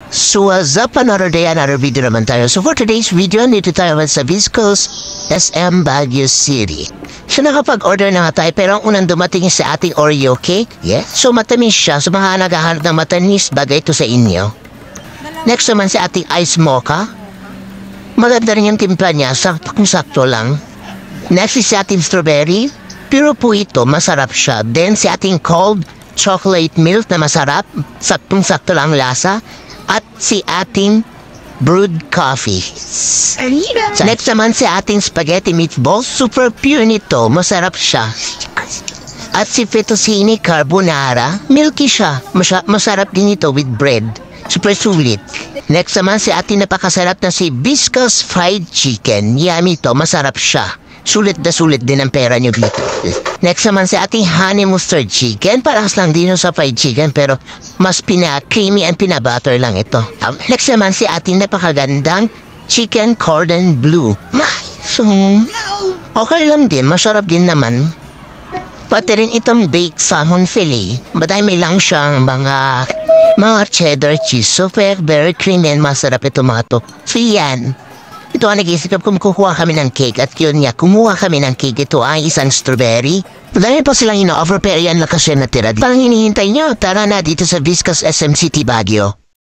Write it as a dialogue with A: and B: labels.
A: So what's up, another day, another video naman tayo. So for today's video, dito tayo sa Viscos SM Baguio City. So nakapag-order na nga tayo, pero ang unang dumating sa ating Oreo cake. Yeah? So matamis siya, so mga naghahanap ng matamis, bagay ito sa inyo. Next naman sa ating ice mocha. Maganda rin yung timpla niya, sakto lang. Next is sa ating strawberry. Pero po ito, masarap siya. Then sa ating cold chocolate milk na masarap, saktong-sakto lang lasa. At si ating brewed coffee. Next naman si ating spaghetti meatballs. Super pure nito. Masarap siya. At si fettuccine carbonara. Milky siya. Masarap din ito with bread. Super sulit. Next naman si ating napakasarap na si Viscos fried chicken. Yummy to. Masarap siya. Sulit na sulit din ang pera nyo dito. Next naman sa ating honey mustard chicken. Parang lang din sa fried chicken pero mas pina-creamy and pina-butter lang ito. Next naman si ating napakagandang chicken cordon bleu. So, okay lang din. Masarap din naman. Pati rin itong baked salmon fillet. Madami lang siyang mga cheddar cheese. So, very creamy and masarap ito mga to. So, yan. Ito ang nag-iisip kung kukuha kami ng cake at yun niya, kumuha kami ng cake. Ito ay isang strawberry. Dahil pa silang ino-offer pero yan lang kasi natira. Parang hinihintay nyo, tara na dito sa Viscos SM City Baguio.